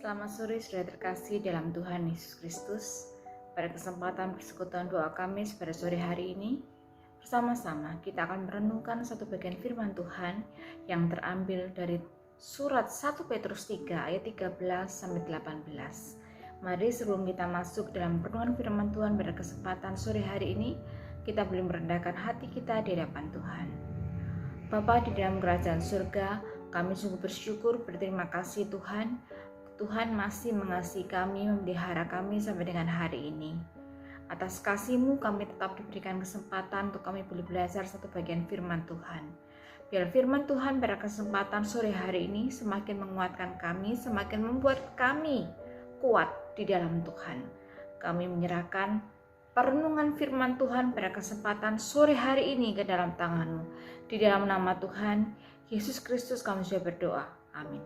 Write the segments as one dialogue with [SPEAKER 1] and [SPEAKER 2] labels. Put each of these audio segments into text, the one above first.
[SPEAKER 1] Selamat sore saudara terkasih dalam Tuhan Yesus Kristus. Pada kesempatan persekutuan doa Kamis pada sore hari ini, bersama-sama kita akan merenungkan satu bagian firman Tuhan yang terambil dari surat 1 Petrus 3 ayat 13 sampai 18. Mari sebelum kita masuk dalam renungan firman Tuhan pada kesempatan sore hari ini, kita boleh merendahkan hati kita di hadapan Tuhan. Bapa di dalam kerajaan surga, kami sungguh bersyukur, berterima kasih Tuhan masih mengasihi kami, memelihara kami sampai dengan hari ini. Atas kasih-Mu kami tetap diberikan kesempatan untuk kami boleh belajar satu bagian firman Tuhan. Biar firman Tuhan pada kesempatan sore hari ini semakin menguatkan kami, semakin membuat kami kuat di dalam Tuhan. Kami menyerahkan perenungan firman Tuhan pada kesempatan sore hari ini ke dalam tangan-Mu. Di dalam nama Tuhan Yesus Kristus kami sudah berdoa. Amin.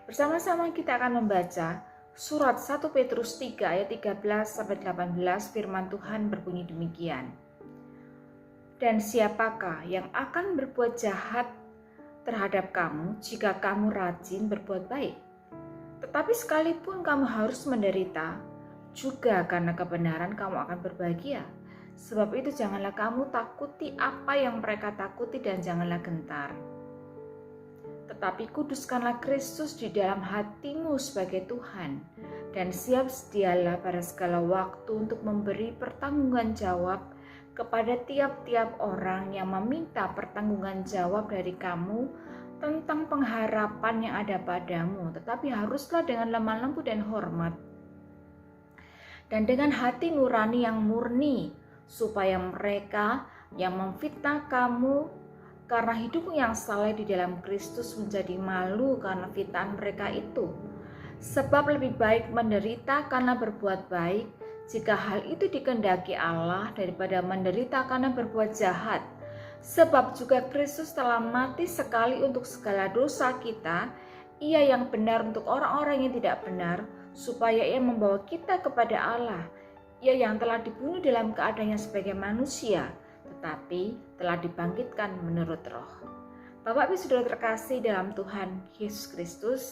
[SPEAKER 1] Bersama-sama kita akan membaca surat 1 Petrus 3 ayat 13 sampai 18. Firman Tuhan berbunyi demikian. Dan siapakah yang akan berbuat jahat terhadap kamu jika kamu rajin berbuat baik? Tetapi sekalipun kamu harus menderita, juga karena kebenaran kamu akan berbahagia. Sebab itu janganlah kamu takuti apa yang mereka takuti dan janganlah gentar. Tetapi kuduskanlah Kristus di dalam hatimu sebagai Tuhan, dan siap sedialah pada segala waktu untuk memberi pertanggungan jawab kepada tiap-tiap orang yang meminta pertanggungan jawab dari kamu tentang pengharapan yang ada padamu, tetapi haruslah dengan lemah lembut dan hormat, dan dengan hati nurani yang murni, supaya mereka yang memfitnah kamu karena hidupmu yang saleh di dalam Kristus menjadi malu karena fitnah mereka itu. Sebab lebih baik menderita karena berbuat baik, jika hal itu dikehendaki Allah, daripada menderita karena berbuat jahat. Sebab juga Kristus telah mati sekali untuk segala dosa kita, Ia yang benar untuk orang-orang yang tidak benar, supaya Ia membawa kita kepada Allah. Ia yang telah dibunuh dalam keadaannya sebagai manusia, tetapi telah dibangkitkan menurut roh. Bapak Ibu Saudara terkasih dalam Tuhan Yesus Kristus,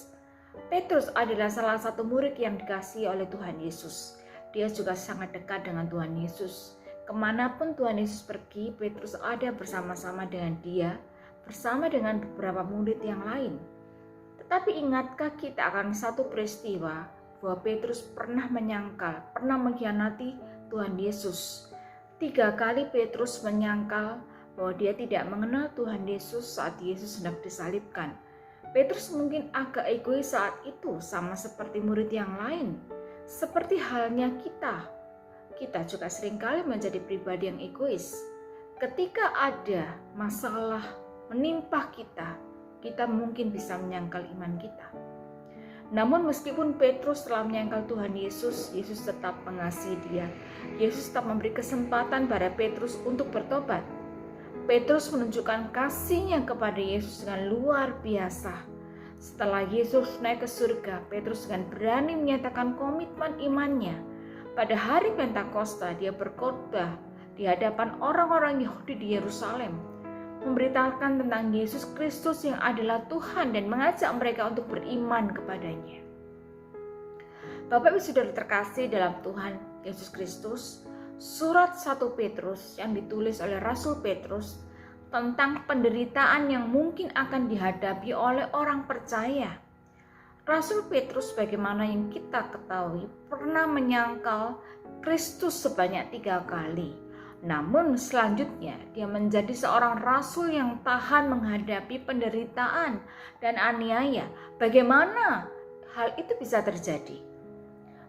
[SPEAKER 1] Petrus adalah salah satu murid yang dikasihi oleh Tuhan Yesus. Dia juga sangat dekat dengan Tuhan Yesus. Kemanapun Tuhan Yesus pergi, Petrus ada bersama-sama dengan dia, bersama dengan beberapa murid yang lain. Tetapi ingatkah kita akan satu peristiwa bahwa Petrus pernah menyangkal, pernah mengkhianati Tuhan Yesus. 3 kali Petrus menyangkal bahwa dia tidak mengenal Tuhan Yesus saat Yesus hendak disalibkan. Petrus mungkin agak egois saat itu, sama seperti murid yang lain. Seperti halnya kita juga seringkali menjadi pribadi yang egois. Ketika ada masalah menimpa kita mungkin bisa menyangkal iman kita. Namun meskipun Petrus telah menyangkal Tuhan Yesus, Yesus tetap mengasihi dia. Yesus tetap memberi kesempatan pada Petrus untuk bertobat. Petrus menunjukkan kasihnya kepada Yesus dengan luar biasa. Setelah Yesus naik ke surga, Petrus dengan berani menyatakan komitmen imannya. Pada hari Pentakosta, dia berkhotbah di hadapan orang-orang Yahudi di Yerusalem, memberitakan tentang Yesus Kristus yang adalah Tuhan dan mengajak mereka untuk beriman kepadanya. Bapak Ibu Saudara terkasih dalam Tuhan Yesus Kristus, surat 1 Petrus yang ditulis oleh Rasul Petrus tentang penderitaan yang mungkin akan dihadapi oleh orang percaya. Rasul Petrus, bagaimana yang kita ketahui, pernah menyangkal Kristus sebanyak 3 kali. Namun selanjutnya dia menjadi seorang rasul yang tahan menghadapi penderitaan dan aniaya. Bagaimana hal itu bisa terjadi?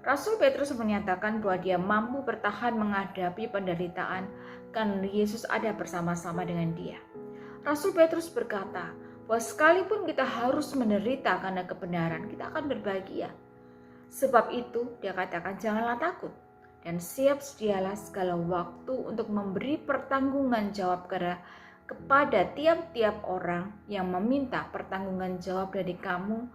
[SPEAKER 1] Rasul Petrus menyatakan bahwa dia mampu bertahan menghadapi penderitaan karena Yesus ada bersama-sama dengan dia. Rasul Petrus berkata bahwa sekalipun kita harus menderita karena kebenaran, kita akan berbahagia. Sebab itu dia katakan janganlah takut, dan siap sedialah segala waktu untuk memberi pertanggungan jawab kepada tiap-tiap orang yang meminta pertanggungan jawab dari kamu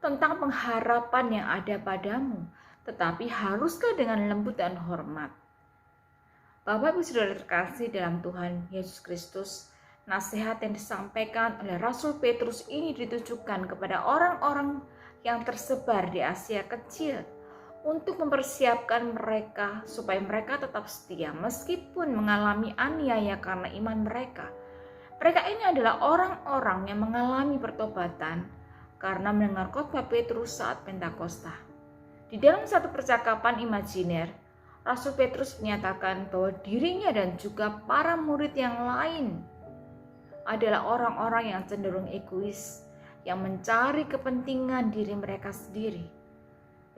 [SPEAKER 1] tentang pengharapan yang ada padamu, tetapi haruslah dengan lembut dan hormat. Bapak Ibu Saudara terkasih dalam Tuhan Yesus Kristus, nasihat yang disampaikan oleh Rasul Petrus ini ditujukan kepada orang-orang yang tersebar di Asia Kecil untuk mempersiapkan mereka supaya mereka tetap setia meskipun mengalami aniaya karena iman mereka. Mereka ini adalah orang-orang yang mengalami pertobatan karena mendengar khotbah Petrus saat Pentakosta. Di dalam satu percakapan imajiner, Rasul Petrus menyatakan bahwa dirinya dan juga para murid yang lain adalah orang-orang yang cenderung egois, yang mencari kepentingan diri mereka sendiri.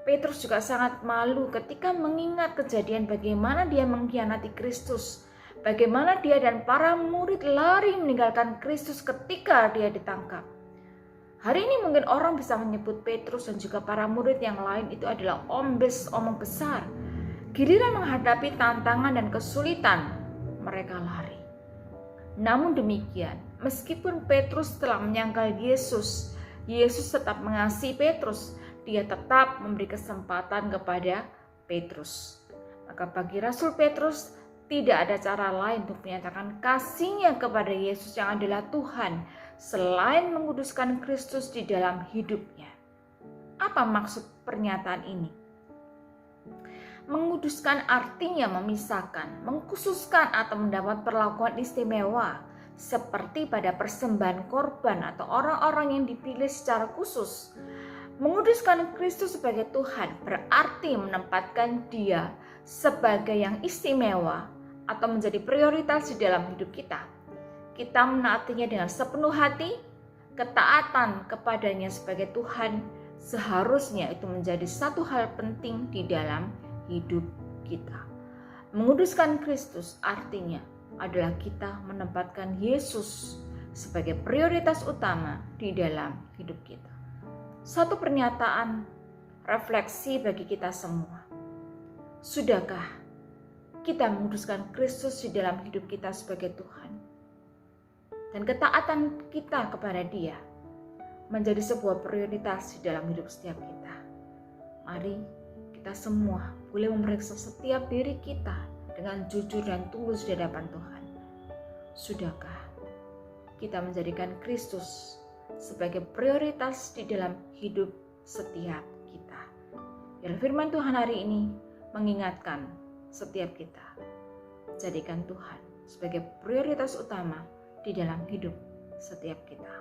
[SPEAKER 1] Petrus juga sangat malu ketika mengingat kejadian bagaimana dia mengkhianati Kristus, bagaimana dia dan para murid lari meninggalkan Kristus ketika dia ditangkap. Hari ini mungkin orang bisa menyebut Petrus dan juga para murid yang lain itu adalah omong besar. Giliran menghadapi tantangan dan kesulitan, mereka lari. Namun demikian, meskipun Petrus telah menyangkal Yesus, Yesus tetap mengasihi Petrus. Dia tetap memberi kesempatan kepada Petrus. Maka bagi Rasul Petrus tidak ada cara lain untuk menyatakan kasihnya kepada Yesus yang adalah Tuhan selain menguduskan Kristus di dalam hidupnya. Apa maksud pernyataan ini? Menguduskan artinya memisahkan, mengkhususkan atau mendapat perlakuan istimewa seperti pada persembahan korban atau orang-orang yang dipilih secara khusus. Menguduskan Kristus sebagai Tuhan berarti menempatkan Dia sebagai yang istimewa atau menjadi prioritas di dalam hidup kita. Kita menaatinya dengan sepenuh hati, ketaatan kepadanya sebagai Tuhan seharusnya itu menjadi satu hal penting di dalam hidup kita. Menguduskan Kristus artinya adalah kita menempatkan Yesus sebagai prioritas utama di dalam hidup kita. Satu pernyataan refleksi bagi kita semua. Sudahkah kita menguduskan Kristus di dalam hidup kita sebagai Tuhan? Dan ketaatan kita kepada Dia menjadi sebuah prioritas di dalam hidup setiap kita. Mari kita semua boleh memeriksa setiap diri kita dengan jujur dan tulus di hadapan Tuhan. Sudahkah kita menjadikan Kristus sebagai prioritas di dalam hidup setiap kita? Biar firman Tuhan hari ini mengingatkan setiap kita, jadikan Tuhan sebagai prioritas utama di dalam hidup setiap kita.